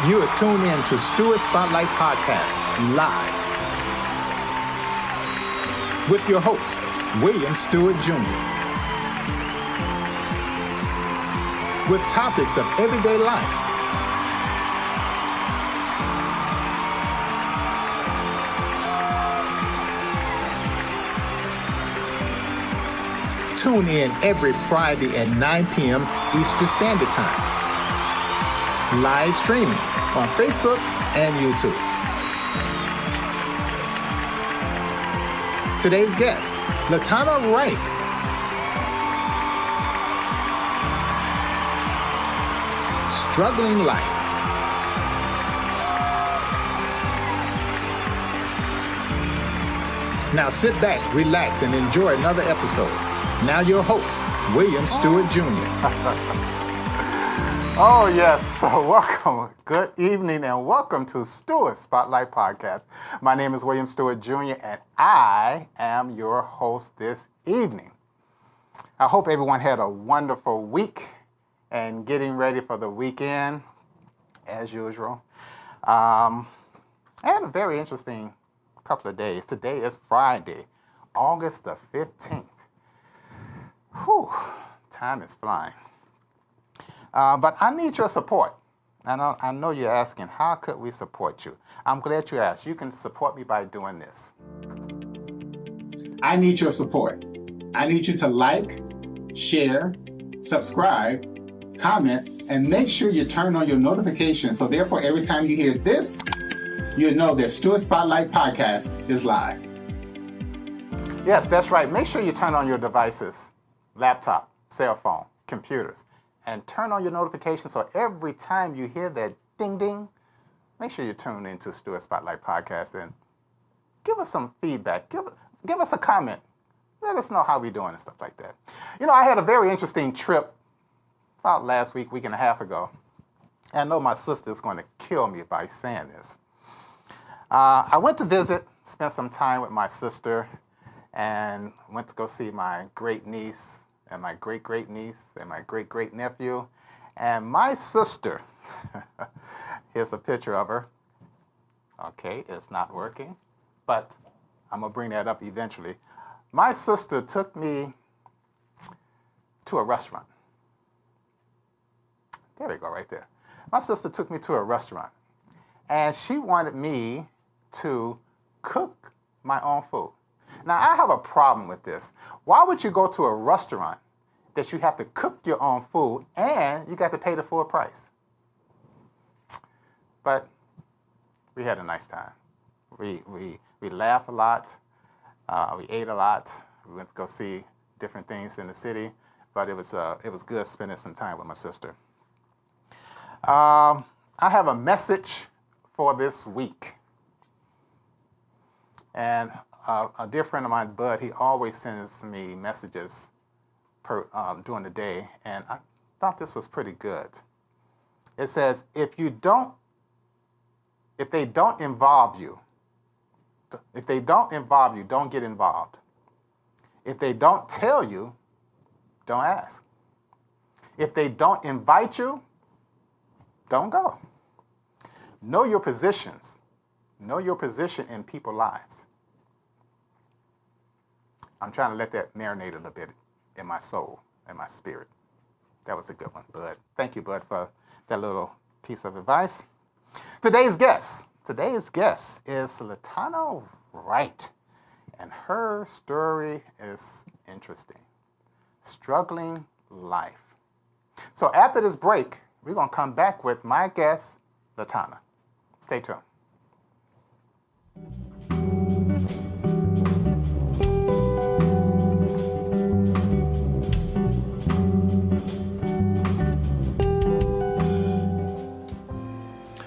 You are tuned in to Stewart Spotlight Podcast live with your host, William Stewart Jr. with topics of everyday life. Tune in every Friday at 9 p.m. Eastern Standard Time. Live streaming on Facebook and YouTube. Today's guest, LaTonna Wright. Struggling life. Now sit back, relax, and enjoy another episode. Now your host, William Stewart Jr. Oh, yes. So welcome. Good evening and welcome to Stewart Spotlight Podcast. My name is William Stewart Jr. and I am your host this evening. I hope everyone had a wonderful week and getting ready for the weekend as usual. I had a very interesting couple of days. Today is Friday, August the 15th. Whew, time is flying. But I need your support. I know you're asking, how could we support you? I'm glad you asked. You can support me by doing this. I need your support. I need you to like, share, subscribe, comment, and make sure you turn on your notifications. So therefore, every time you hear this, you know that Stewart Spotlight Podcast is live. Yes, that's right. Make sure you turn on your devices, laptop, cell phone, computers, and turn on your notifications so every time you hear that ding ding, make sure you tune into Stewart Spotlight Podcast and give us some feedback. Give us a comment. Let us know how we're doing and stuff like that. You know, I had a very interesting trip about last week and a half ago. I know my sister is going to kill me by saying this. I went to visit, spent some time with my sister, and went to go see my great niece and my great-great niece and my great-great nephew. And my sister, here's a picture of her. Okay, it's not working, but I'm gonna bring that up eventually. My sister took me to a restaurant. There we go, right there. My sister took me to a restaurant, and she wanted me to cook my own food. Now, I have a problem with this. Why would you go to a restaurant that you have to cook your own food and you got to pay the full price? But we had a nice time. We laughed a lot. We ate a lot. We went to go see different things in the city, but it was good spending some time with my sister. I have a message for this week. And a dear friend of mine, Bud, he always sends me messages during the day, and I thought this was pretty good. It says, if they don't involve you, don't get involved. If they don't tell you, don't ask. If they don't invite you, don't go. Know your positions. Know your position in people's lives. I'm trying to let that marinate a little bit in my soul and my spirit. That was a good one, Bud. Thank you, Bud, for that little piece of advice. Today's guest is LaTonna Wright, and her story is interesting. Struggling life. So after this break, we're going to come back with my guest, LaTonna. Stay tuned.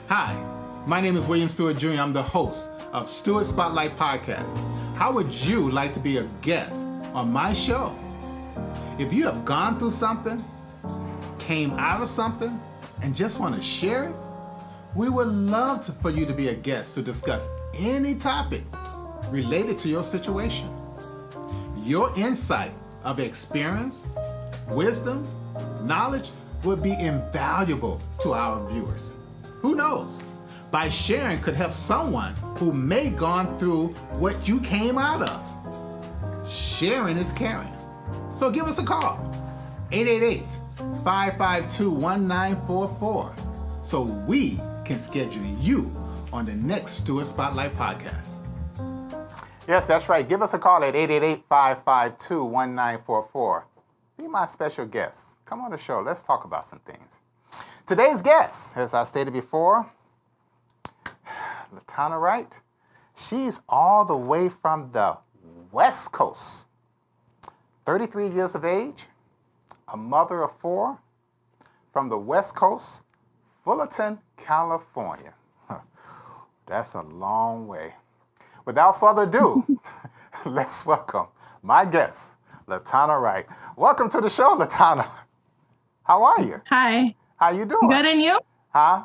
Hi, my name is William Stewart Jr. I'm the host of Stewart Spotlight Podcast. How would you like to be a guest on my show? If you have gone through something, came out of something, and just want to share it, we would love for you to be a guest to discuss any topic related to your situation. Your insight of experience, wisdom, knowledge would be invaluable to our viewers. Who knows? By sharing could help someone who may gone through what you came out of. Sharing is caring. So give us a call, 888-552-1944, so we can schedule you on the next Stewart Spotlight podcast. Yes, that's right. Give us a call at 888-552-1944. Be my special guest. Come on the show. Let's talk about some things. Today's guest, as I stated before, LaTonna Wright. She's all the way from the West Coast. 33 years of age, a mother of 4, from the West Coast, Fullerton, California. That's a long way. Without further ado, let's welcome my guest, LaTonna Wright. Welcome to the show, LaTonna. How are you? Hi. How you doing? Good, and you? Huh?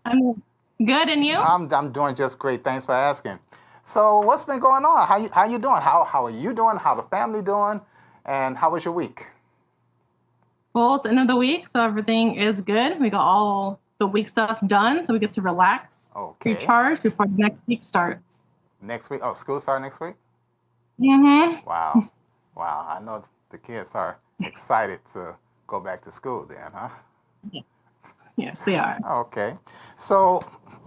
I'm good, and you? I'm doing just great. Thanks for asking. So what's been going on? How you doing? How are you doing? How the family doing? And how was your week? Well, it's the end of the week, so everything is good. We got all the week stuff done, so we get to relax, recharge before the next week starts. Next week? Oh, school start next week? Mm-hmm. Wow. Wow. I know the kids are excited to go back to school then, huh? Yes, they are. Okay. So,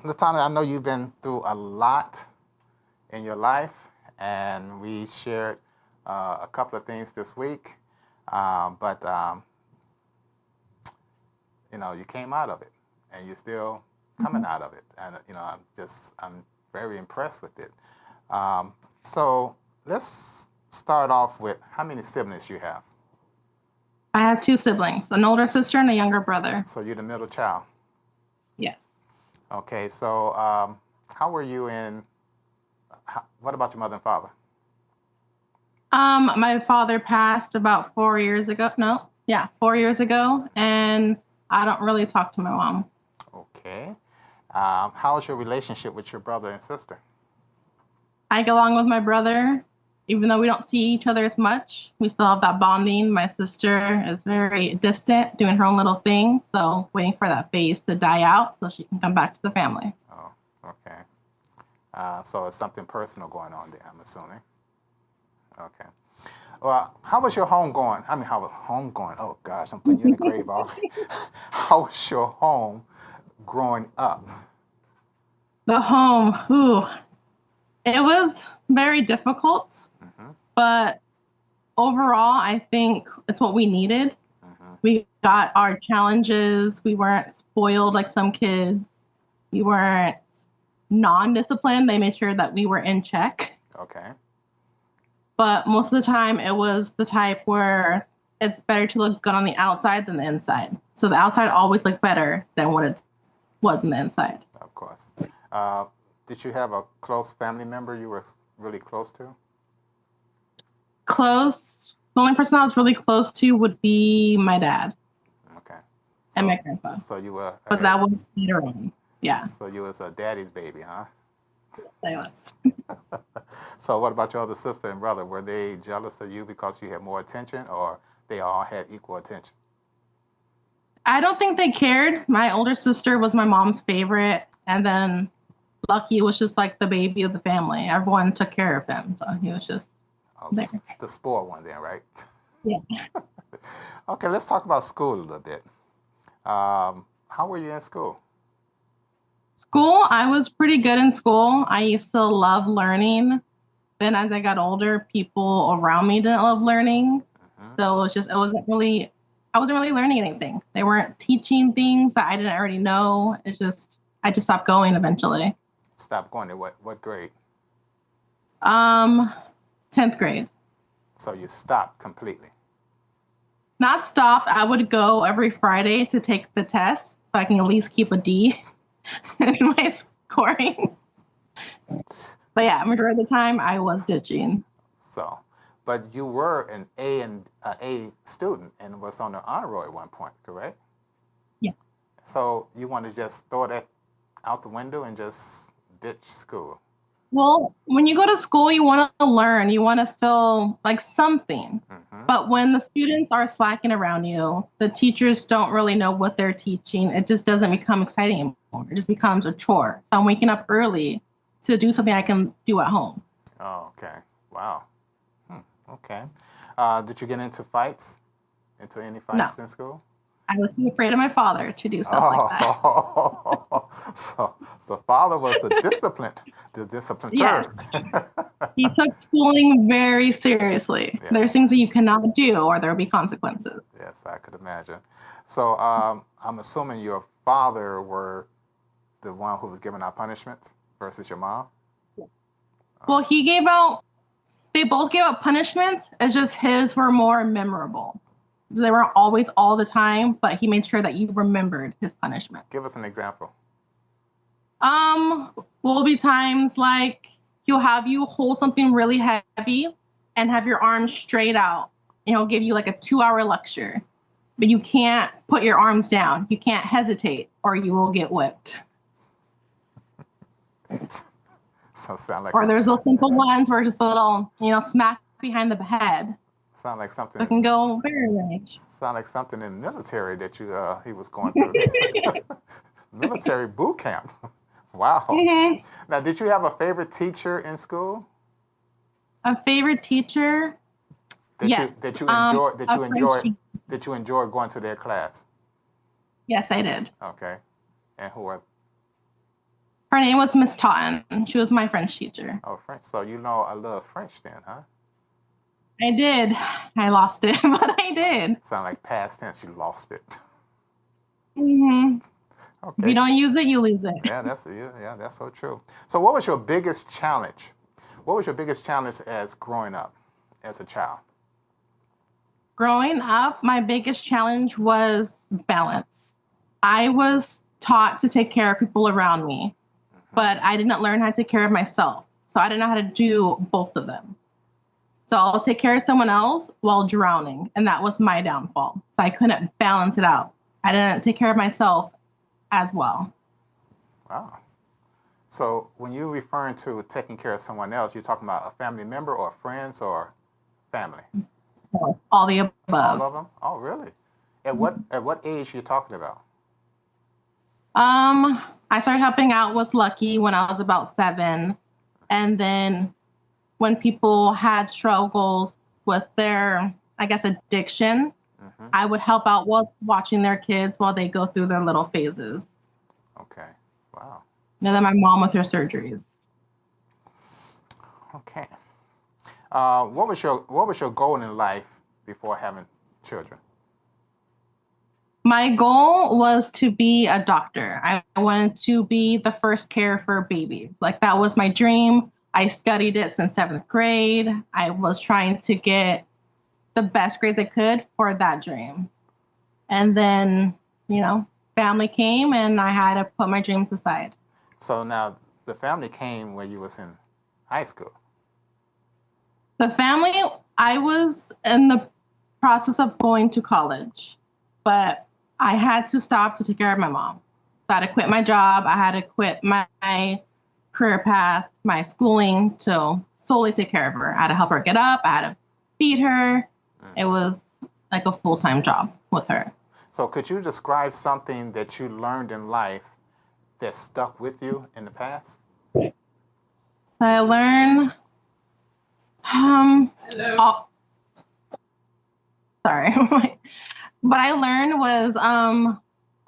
LaTonna, I know you've been through a lot in your life, and we shared a couple of things this week, but you came out of it, and you're still coming out of it, and I'm very impressed with it. So let's start off with how many siblings you have. I have 2 siblings, an older sister and a younger brother. So you're the middle child. Yes. Okay. So how were you what about your mother and father? My father passed about 4 years ago. 4 years ago, and I don't really talk to my mom. Okay. How's your relationship with your brother and sister? I get along with my brother, even though we don't see each other as much. We still have that bonding. My sister is very distant, doing her own little thing, so waiting for that phase to die out so she can come back to the family. Oh, okay. So it's something personal going on there, I'm assuming. Okay. Well, how was your home going? How was home going? Oh, gosh, I'm putting you in the grave already. How was your home growing up? The home, it was very difficult, but overall, I think it's what we needed. We got our challenges. We weren't spoiled like some kids. We weren't non-disciplined. They made sure that we were in check. Okay. But most of the time, it was the type where it's better to look good on the outside than the inside. So the outside always looked better than what it was on the inside. Of course. Did you have a close family member you were really close to? Close. The only person I was really close to would be my dad. Okay. And my grandpa. So you were. But that was later on. Yeah. So you was a daddy's baby, huh? I was. So what about your other sister and brother? Were they jealous of you because you had more attention, or they all had equal attention? I don't think they cared. My older sister was my mom's favorite, and then Lucky was just like the baby of the family. Everyone took care of him, so he was just there. The spoiled one then, right? Yeah. Okay, let's talk about school a little bit. How were you in school? School, I was pretty good in school. I used to love learning. Then as I got older, people around me didn't love learning. So I wasn't really learning anything. They weren't teaching things that I didn't already know. I just stopped going eventually. Stopped going to what grade? 10th grade. So you stopped completely? Not stopped. I would go every Friday to take the test so I can at least keep a D in my scoring. But yeah, majority of the time I was ditching. So, but you were an A student and was on the honor roll at one point, correct? Yeah. So you want to just throw that out the window and just ditch school? Well, when you go to school, you want to learn, you want to feel like something. But when the students are slacking around you, the teachers don't really know what they're teaching. It just doesn't become exciting anymore. It just becomes a chore. So I'm waking up early to do something I can do at home. Oh, okay. Wow. Okay. Did you get into fights? Into any fights in school? I was afraid of my father to do stuff like that. So the father was the disciplinator. Yes. He took schooling very seriously. Yes. There's things that you cannot do or there will be consequences. Yes, I could imagine. So I'm assuming your father were the one who was giving out punishments versus your mom? Well, they both gave out punishments. It's just his were more memorable. They weren't always all the time, but he made sure that you remembered his punishment. Give us an example. Will be times like he'll have you hold something really heavy and have your arms straight out. And he'll give you like a 2-hour lecture, but you can't put your arms down. You can't hesitate or you will get whipped. So sound like or there's those simple ones where just a little, smack behind the head. Sound like something. It can go very range. Sound like something in military that he was going through. Military boot camp. Wow. Mm-hmm. Now, did you have a favorite teacher in school? A favorite teacher? Yes. That you enjoyed going to their class? Yes, I did. Okay. And who was? Her name was Miss Totten. She was my French teacher. Oh, French. So you know I love French then, huh? I did. I lost it, but I did. Sound like past tense. You lost it. Mm-hmm. Okay. If you don't use it, you lose it. Yeah, that's so true. So what was your biggest challenge? What was your biggest challenge as growing up as a child? Growing up, my biggest challenge was balance. I was taught to take care of people around me, but I didn't learn how to take care of myself. So I didn't know how to do both of them. So I'll take care of someone else while drowning. And that was my downfall. So I couldn't balance it out. I didn't take care of myself as well. Wow. So when you're referring to taking care of someone else, you're talking about a family member or friends or family? All the above. All of them? Oh, really? At what age are you talking about? I started helping out with Lucky when I was about 7. And then when people had struggles with their, addiction, I would help out with watching their kids while they go through their little phases. Okay. Wow. And then my mom with her surgeries. Okay. What was your goal in life before having children? My goal was to be a doctor. I wanted to be the first care for babies. Like that was my dream. I studied it since 7th grade. I was trying to get the best grades I could for that dream. And then, family came and I had to put my dreams aside. So now the family came when you was in high school. The family, I was in the process of going to college, but I had to stop to take care of my mom. So I had to quit my job. I had to quit my career path, my schooling to solely take care of her. I had to help her get up. I had to feed her. It was like a full-time job with her. So could you describe something that you learned in life that stuck with you in the past? I learned, sorry. What I learned was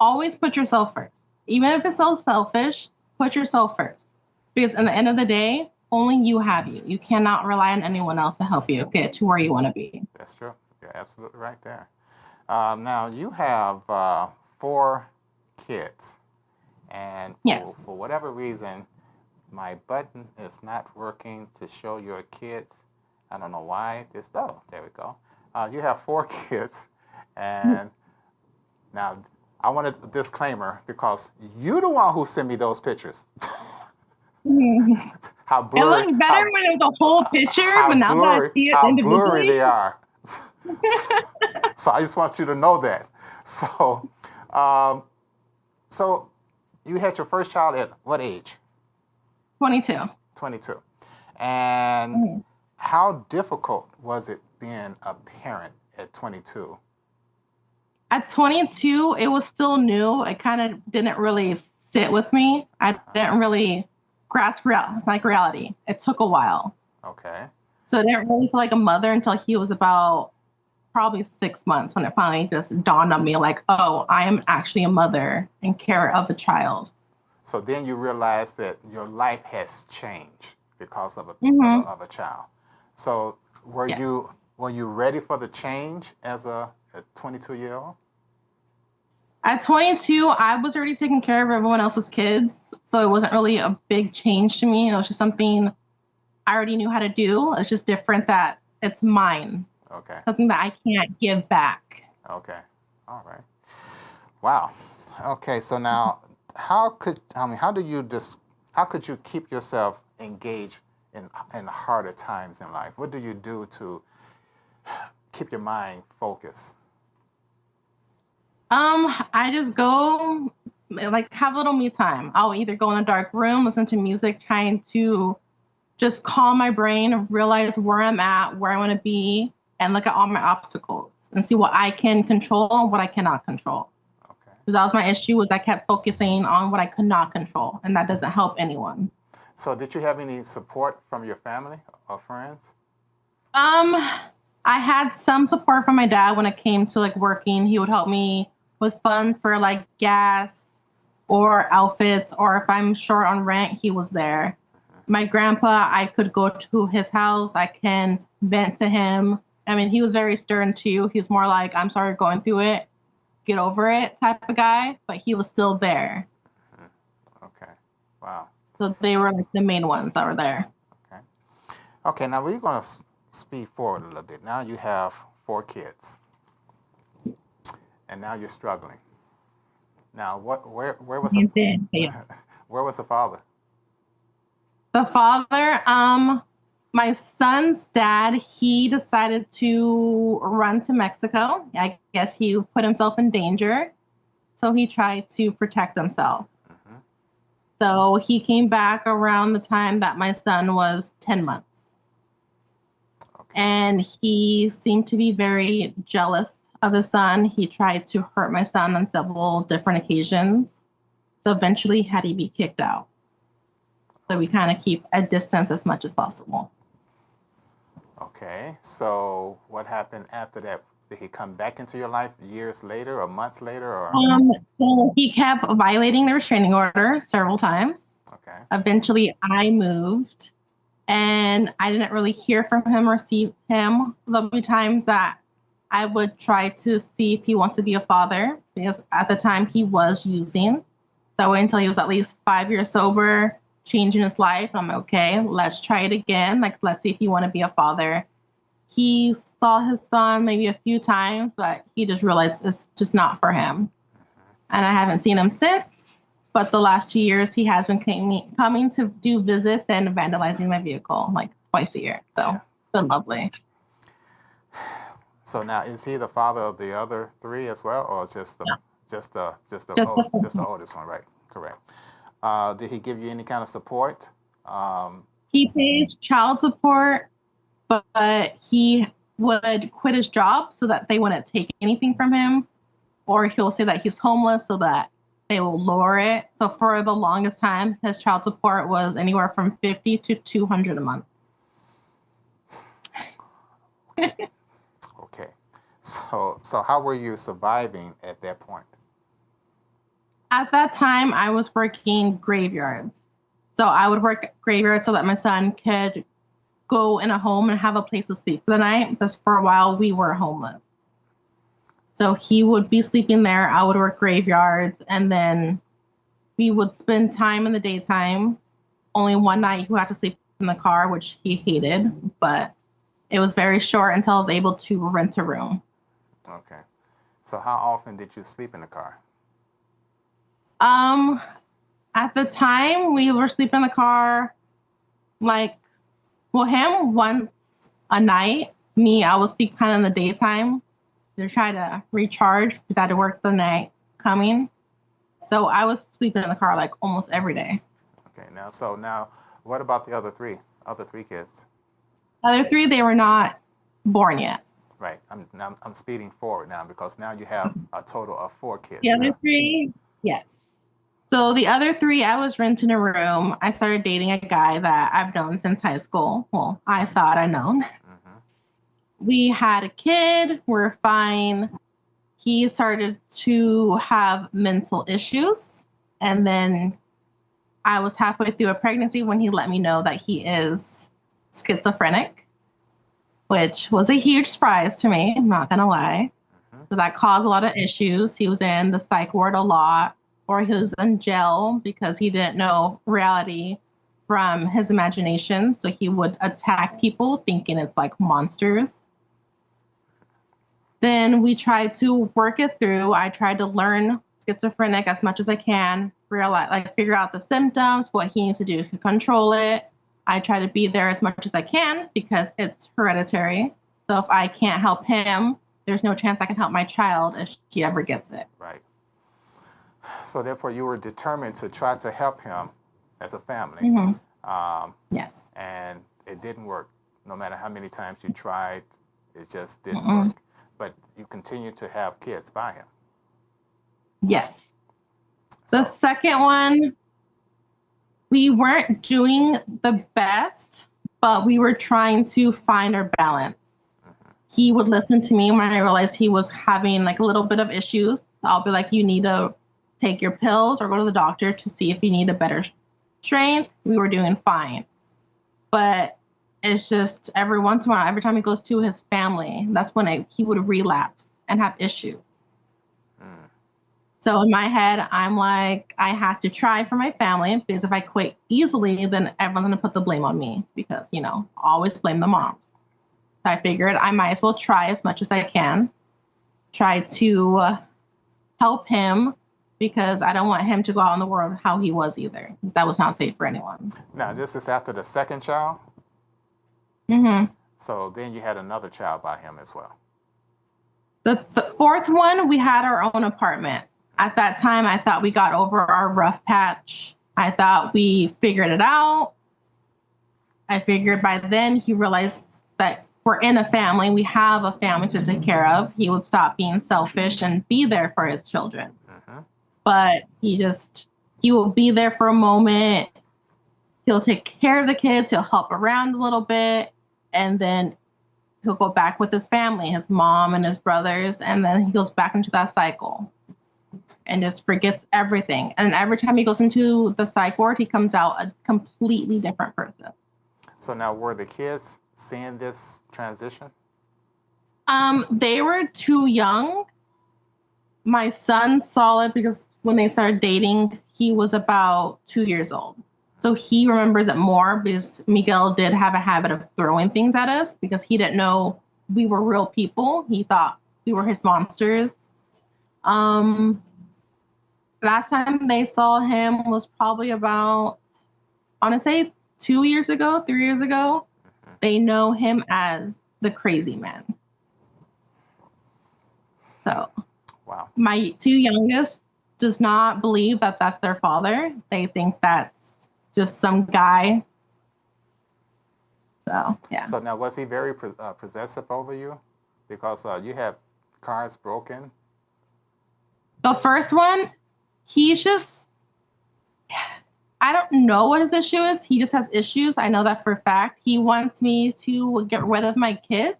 always put yourself first. Even if it's so selfish, put yourself first. Because in the end of the day, only you have you. You cannot rely on anyone else to help you get to where you want to be. That's true. You're absolutely right there. Now, you have 4 kids. And Yes. for whatever reason, my button is not working to show your kids. I don't know why. There we go. You have 4 kids. And now, I want a disclaimer because you're the one who sent me those pictures. How blurry, it looked better when it was a whole picture, but now that I see it how individually. blurry they are. So I just want you to know that. So, so you had your first child at what age? 22. 22. And Mhm. how difficult was it being a parent at 22? At 22, it was still new. It kind of didn't really sit with me. I didn't really grasp reality. It took a while. Okay. So I didn't really feel like a mother until he was about probably 6 months when it finally just dawned on me like, oh, I am actually a mother and care of a child. So then you realize that your life has changed because of of a child. So Yeah. were you ready for the change as a 22-year-old? At 22, I was already taking care of everyone else's kids. So it wasn't really a big change to me. It was just something I already knew how to do. It's just different that it's mine, Okay. something that I can't give back. Okay. All right. Wow. Okay. So now, how could you keep yourself engaged in harder times in life? What do you do to keep your mind focused? I just go like have a little me time. I'll either go in a dark room, listen to music, trying to just calm my brain, realize where I'm at, where I want to be, and look at all my obstacles and see what I can control and what I cannot control. Okay. Because that was my issue was I kept focusing on what I could not control, and that doesn't help anyone. So did you have any support from your family or friends? I had some support from my dad when it came to like working. He would help me with funds for like gas or outfits, or if I'm short on rent, he was there. My grandpa, I could go to his house. I can vent to him. I mean, he was very stern too. He's more like, I'm sorry you're going through it. Get over it type of guy, but he was still there. Okay. Wow. So they were like the main ones that were there. Okay. Okay. Now we're going to speed forward a little bit. Now you have 4 kids, and now you're struggling. Now, where was Yeah. where was the father? The father, my son's dad, he decided to run to Mexico. I guess he put himself in danger. So he tried to protect himself. Mm-hmm. So he came back around the time that my son was 10 months. Okay. And he seemed to be very jealous of his son. He tried to hurt my son on several different occasions. So eventually had he be kicked out. So we kind of keep a distance as much as possible. Okay. So what happened after that? Did he come back into your life years later or months later or? So he kept violating the restraining order several times. Okay. Eventually I moved and I didn't really hear from him or see him. There'll be times that I would try to see if he wants to be a father because at the time he was using. So I waited until he was at least 5 years sober, changing his life. I'm like, okay, let's try it again. Like, let's see if you want to be a father. He saw his son maybe a few times, but he just realized it's just not for him. And I haven't seen him since. But the last 2 years, he has been coming to do visits and vandalizing my vehicle like twice a year. So It's been lovely. So now, is he the father of the other 3 as well, or just the oldest one? Right. Correct. Did he give you any kind of support? He pays child support, but he would quit his job so that they wouldn't take anything from him, or he'll say that he's homeless so that they will lower it. So for the longest time, his child support was anywhere from $50 to $200 a month. Okay. So how were you surviving at that point? At that time, I was working graveyards. So I would work graveyards so that my son could go in a home and have a place to sleep for the night, because for a while we were homeless. So he would be sleeping there, I would work graveyards, and then we would spend time in the daytime. Only one night he would have to sleep in the car, which he hated, but it was very short until I was able to rent a room. Okay. So how often did you sleep in the car? At the time we were sleeping in the car, him once a night. Me, I would sleep kind of in the daytime to try to recharge because I had to work the night coming. So I was sleeping in the car like almost every day. Okay. Now, What about the other three? Other three kids? Other three, they were not born yet. Right. I'm speeding forward now because now you have a total of 4 kids. The other three, yes. So the other three, I was renting a room. I started dating a guy that I've known since high school. Well, I thought I'd known. Mm-hmm. We had a kid. We're fine. He started to have mental issues. And then I was halfway through a pregnancy when he let me know that he is schizophrenic, which was a huge surprise to me. I'm not going to lie. Mm-hmm. So that caused a lot of issues. He was in the psych ward a lot, or he was in jail because he didn't know reality from his imagination. So he would attack people thinking it's like monsters. Then we tried to work it through. I tried to learn schizophrenic as much as I can, realize, like, figure out the symptoms, what he needs to do to control it. I try to be there as much as I can because it's hereditary. So if I can't help him, there's no chance I can help my child if she ever gets it. Right. So therefore, you were determined to try to help him as a family. Mm-hmm. Yes. And it didn't work. No matter how many times you tried, it just didn't Mm-mm. work. But you continued to have kids by him. Yes. The second one, we weren't doing the best, but we were trying to find our balance. Mm-hmm. He would listen to me when I realized he was having like a little bit of issues. I'll be like, you need to take your pills or go to the doctor to see if you need a better strength. We were doing fine. But it's just every once in a while, every time he goes to his family, that's when he would relapse and have issues. So in my head, I'm like, I have to try for my family because if I quit easily, then everyone's going to put the blame on me because, always blame the moms. So I figured I might as well try as much as I can, try to help him because I don't want him to go out in the world how he was either, because that was not safe for anyone. Now, this is after the second child? Mm-hmm. So then you had another child by him as well. The fourth one, we had our own apartment. At that time, I thought we got over our rough patch. I thought we figured it out. I figured by then he realized that we're in a family. We have a family to take care of. He would stop being selfish and be there for his children. Mm-hmm. But he will be there for a moment. He'll take care of the kids. He'll help around a little bit. And then he'll go back with his family, his mom and his brothers. And then he goes back into that cycle and just forgets everything. And every time he goes into the psych ward, he comes out a completely different person. So now, were the kids seeing this transition? They were too young. My son saw it because when they started dating, he was about 2 years old. So he remembers it more because Miguel did have a habit of throwing things at us because he didn't know we were real people. He thought we were his monsters. Last time they saw him was probably about, I want to say 2 years ago, 3 years ago. Mm-hmm. They know him as the crazy man. So, wow. My 2 youngest does not believe that that's their father. They think that's just some guy. So, yeah. So now, was he very possessive over you? Because you have cars broken. The first one, he's just, I don't know what his issue is. He just has issues. I know that for a fact. He wants me to get rid of my kids,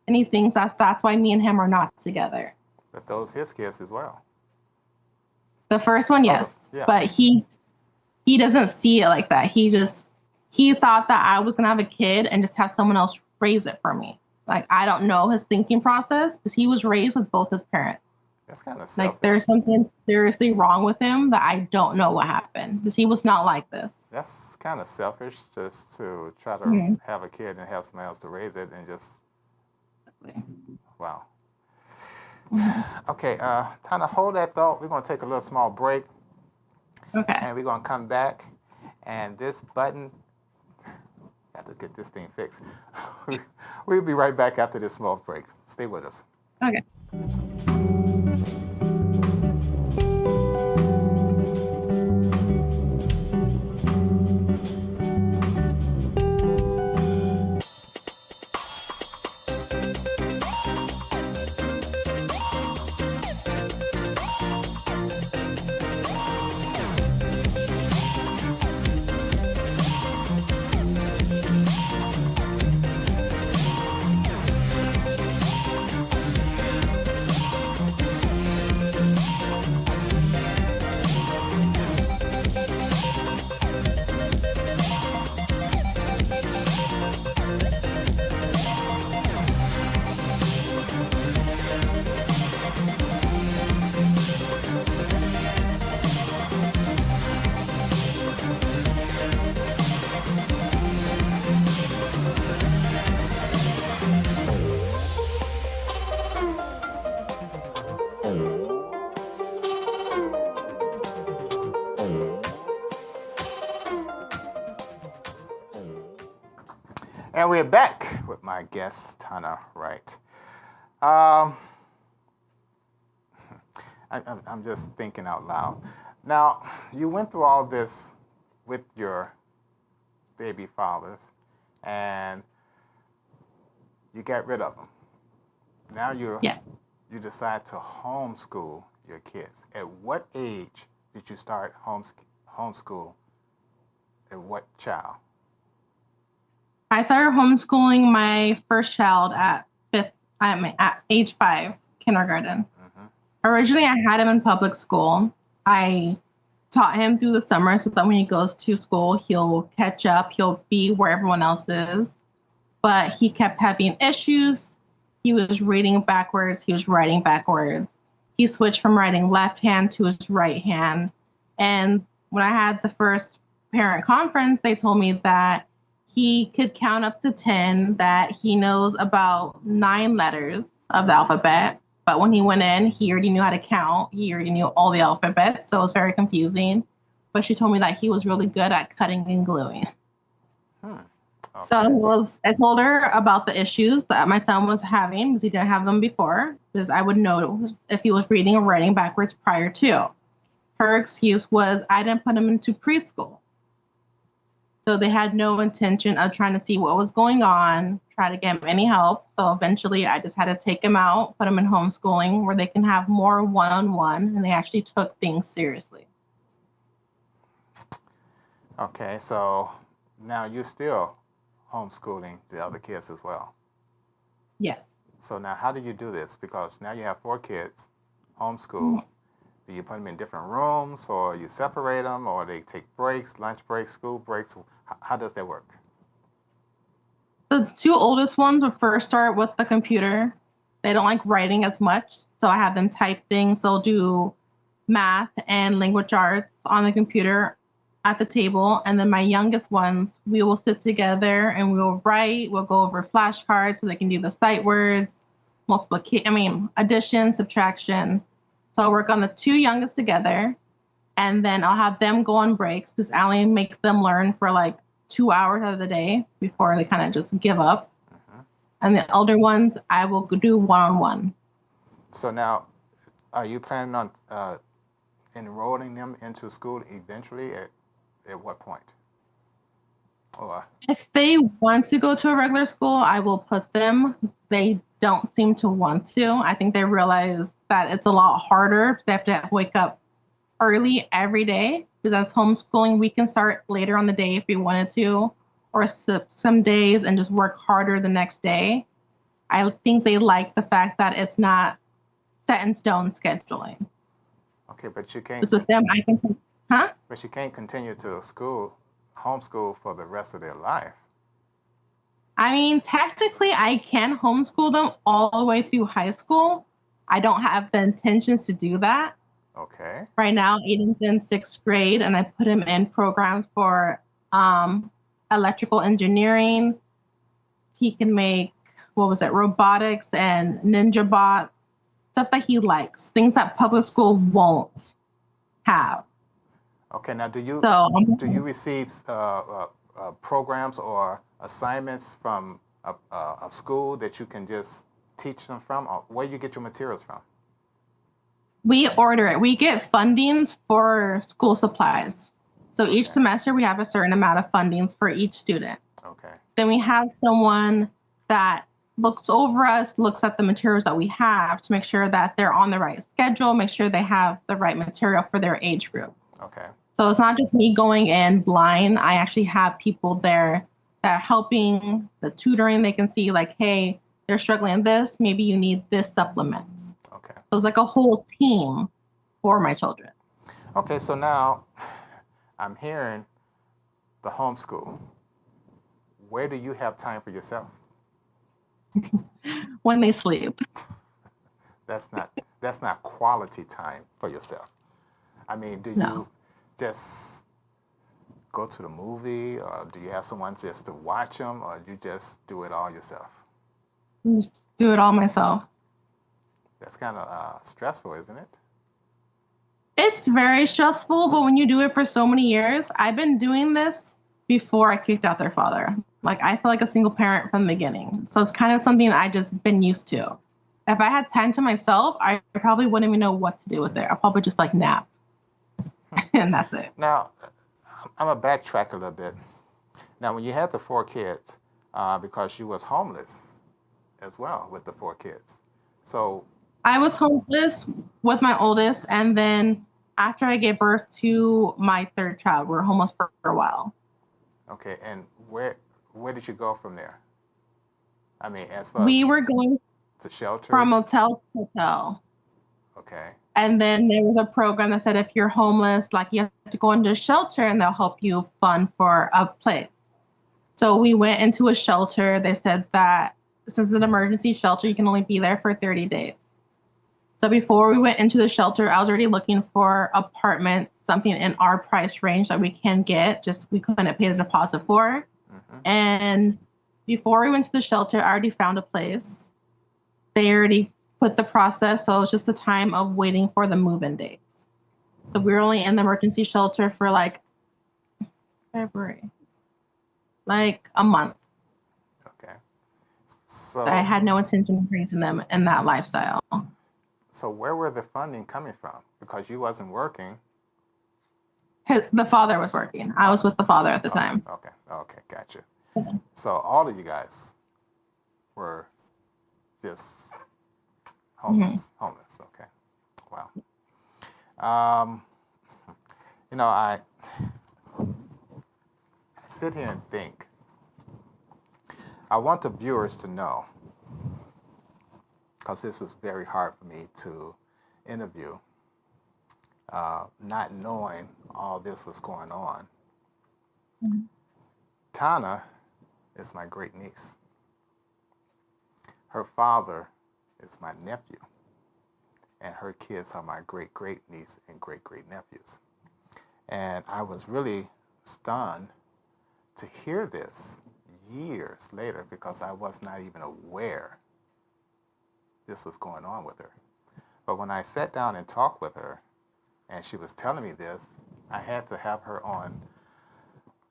and he thinks that's why me and him are not together. But those his kids as well. The first one, yes. Yes. But he doesn't see it like that. He thought that I was going to have a kid and just have someone else raise it for me. Like, I don't know his thinking process because he was raised with both his parents. That's kind of selfish. Like, there's something seriously wrong with him that I don't know what happened because he was not like this. That's kind of selfish just to try to have a kid and have someone else to raise it and just, wow. Mm-hmm. Okay, time to hold that thought. We're going to take a little small break. Okay. And we're going to come back. And this button, got to get this thing fixed. We'll be right back after this small break. Stay with us. Okay. And we're back with my guest, Tana Wright. I'm just thinking out loud. Now, you went through all this with your baby fathers, and you got rid of them. Now you decide to homeschool your kids. At what age did you start homeschool? And what child? I started homeschooling my first child at age 5, kindergarten. Mm-hmm. Originally, I had him in public school. I taught him through the summer so that when he goes to school, he'll catch up. He'll be where everyone else is. But he kept having issues. He was reading backwards. He was writing backwards. He switched from writing left hand to his right hand. And when I had the first parent conference, they told me that he could count up to 10, that he knows about 9 letters of the alphabet. But when he went in, he already knew how to count. He already knew all the alphabet. So it was very confusing. But she told me that he was really good at cutting and gluing. Okay. So I told her about the issues that my son was having because he didn't have them before, because I would know if he was reading or writing backwards prior to. Her excuse was I didn't put him into preschool. So they had no intention of trying to see what was going on, try to get him any help. So eventually I just had to take him out, put him in homeschooling where they can have more one-on-one, and they actually took things seriously. Okay, so now you're still homeschooling the other kids as well. Yes. So now how do you do this? Because now you have 4 kids, homeschool. Mm-hmm. Do you put them in different rooms, or you separate them, or they take breaks, lunch breaks, school breaks? How does that work? The 2 oldest ones will first start with the computer. They don't like writing as much, so I have them type things. They'll do math and language arts on the computer at the table. And then my youngest ones, we will sit together and we will write. We'll go over flashcards so they can do the sight words, addition, subtraction. So I'll work on the 2 youngest together, and then I'll have them go on breaks because I only make them learn for like 2 hours out of the day before they kind of just give up. Uh-huh. And the older ones, I will do one-on-one. So now, are you planning on enrolling them into school eventually? At what point? Or if they want to go to a regular school, I will put them. They don't seem to want to. I think they realize that it's a lot harder because they have to wake up early every day. Because as homeschooling, we can start later on the day if we wanted to, or some days and just work harder the next day. I think they like the fact that it's not set in stone scheduling. Okay, but you can't. Just with them, I can. Huh? But you can't continue to homeschool for the rest of their life. I mean, technically, I can homeschool them all the way through high school. I don't have the intentions to do that. Okay. Right now, Aiden's in 6th grade, and I put him in programs for electrical engineering. He can make, robotics and ninja bots, stuff that he likes, things that public school won't have. Okay, now do you receive programs or assignments from a school that you can just teach them from, or where do you get your materials from? We order it. We get fundings for school supplies. So each semester we have a certain amount of fundings for each student. Okay. Then we have someone that looks over us, looks at the materials that we have to make sure that they're on the right schedule, make sure they have the right material for their age group. Okay. So it's not just me going in blind. I actually have people there that are helping, the tutoring. They can see like, hey, they're struggling in this. Maybe you need this supplement. Okay. So it's like a whole team for my children. Okay, so now I'm hearing the homeschool. Where do you have time for yourself? When they sleep. That's not quality time for yourself. I mean, do you just go to the movie, or do you have someone just to watch them, or do you just do it all yourself? Just do it all myself. That's kind of stressful, isn't it? It's very stressful, but when you do it for so many years, I've been doing this before I kicked out their father. Like I feel like a single parent from the beginning. So it's kind of something I just been used to. If I had time to myself, I probably wouldn't even know what to do with it. I'll probably just like nap. And that's it. Now, I'm going to backtrack a little bit. Now, when you had the 4 kids, because you was homeless as well with the 4 kids. So I was homeless with my oldest, and then after I gave birth to my 3rd child, we were homeless for a while. okay, and where did you go from there? I mean, as far We as were going to shelters? from hotel to hotel. Okay. And then there was a program that said if you're homeless, like you have to go into a shelter and they'll help you fund for a place. So we went into a shelter. They said that since it's an emergency shelter, you can only be there for 30 days. So before we went into the shelter, I was already looking for apartments, something in our price range that we can get, just we couldn't pay the deposit for. Mm-hmm. And before we went to the shelter, I already found a place. They already put the process, so it was just the time of waiting for the move-in dates. So we were only in the emergency shelter for like February, like a month. Okay. So I had no intention of raising them in that lifestyle. So where were the funding coming from? Because you wasn't working. The father was working. I was with the father at the time. Okay, gotcha. So all of you guys were just homeless. Homeless. Okay. Wow. I sit here and think. I want the viewers to know, because this is very hard for me to interview, not knowing all this was going on. Mm-hmm. Tana is my great niece. Her father is my nephew, and her kids are my great great niece and great great nephews. And I was really stunned to hear this years later, because I was not even aware this was going on with her. But when I sat down and talked with her, and she was telling me this, I had to have her on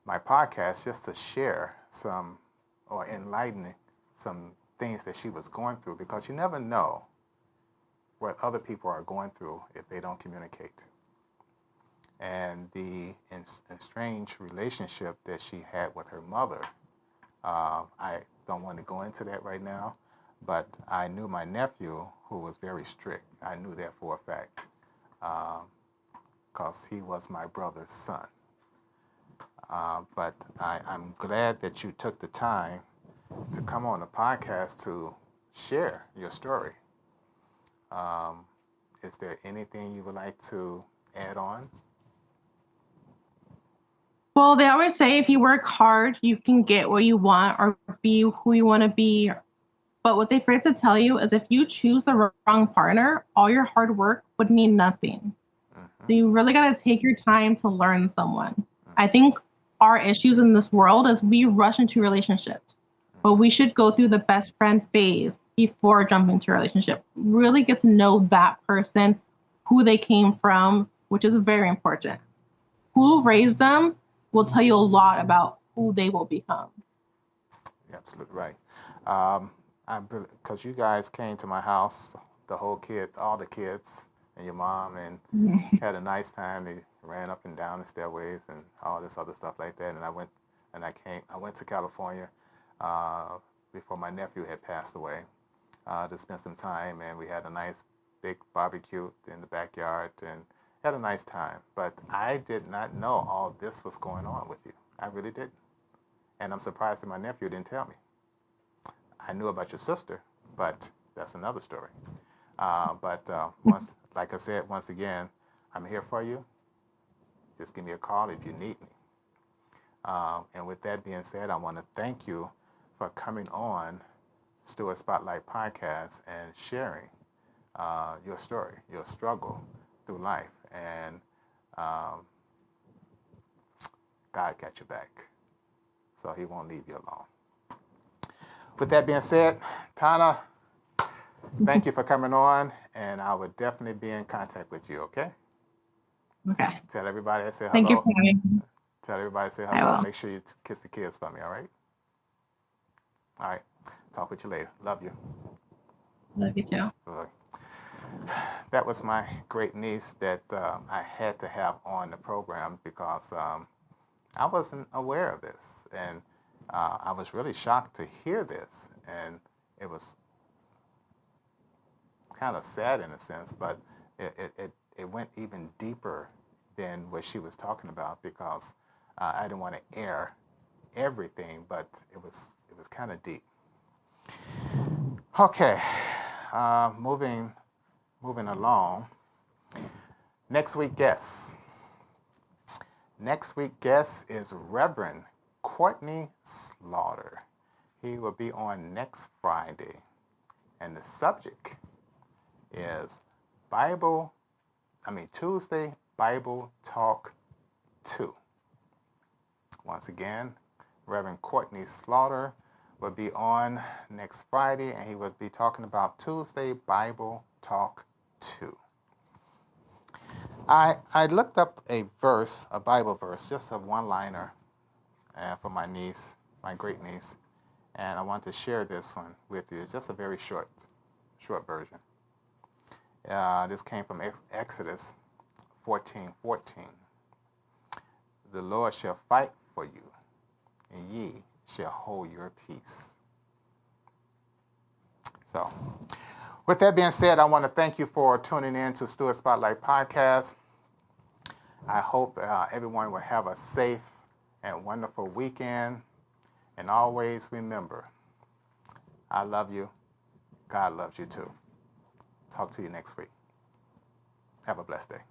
my podcast just to share some, or enlighten some things that she was going through, because you never know what other people are going through if they don't communicate. And the estranged relationship that she had with her mother, I don't want to go into that right now, but I knew my nephew, who was very strict. I knew that for a fact, because he was my brother's son. But I'm glad that you took the time to come on the podcast to share your story. Is there anything you would like to add on? Well, they always say if you work hard, you can get what you want or be who you want to be. But what they forget to tell you is if you choose the wrong partner, all your hard work would mean nothing. Mm-hmm. So you really got to take your time to learn someone. Mm-hmm. I think our issues in this world is we rush into relationships, but we should go through the best friend phase before jumping into a relationship. Really get to know that person, who they came from, which is very important. Who raised them will tell you a lot about who they will become. You're absolutely right. Because you guys came to my house, the whole kids, all the kids, and your mom, and had a nice time. They ran up and down the stairways and all this other stuff like that. And I went to California before my nephew had passed away to spend some time, and we had a nice big barbecue in the backyard and had a nice time. But I did not know all this was going on with you. I really didn't. And I'm surprised that my nephew didn't tell me. I knew about your sister, but that's another story. Like I said, once again, I'm here for you. Just give me a call if you need me. And with that being said, I want to thank you for coming on Stewart Spotlight Podcast and sharing your story, your struggle through life. And God got your back, so he won't leave you alone. With that being said, Tana, thank you for coming on, and I would definitely be in contact with you, okay? Okay. Tell everybody I say hello. Thank you for having me. Tell everybody I say hello. Make sure you kiss the kids for me, all right? All right. Talk with you later. Love you. Love you too. Look, that was my great niece that I had to have on the program because I wasn't aware of this. And I was really shocked to hear this. And it was kind of sad in a sense, but it went even deeper than what she was talking about because I didn't want to air everything, but it was kind of deep. Okay, moving along. Next week guest. Next week guest is Reverend Courtney Slaughter. He will be on next Friday, and the subject is Tuesday Bible Talk 2. Once again, Reverend Courtney Slaughter will be on next Friday, and he will be talking about Tuesday Bible Talk 2. I looked up a verse, a Bible verse, just a one-liner for my niece, my great niece, and I want to share this one with you. It's just a very short version. This came from Exodus 14:14. The Lord shall fight for you, and ye shall hold your peace. So, with that being said, I want to thank you for tuning in to Stewart Spotlight Podcast. I hope everyone will have a safe and wonderful weekend. And always remember, I love you. God loves you too. Talk to you next week. Have a blessed day.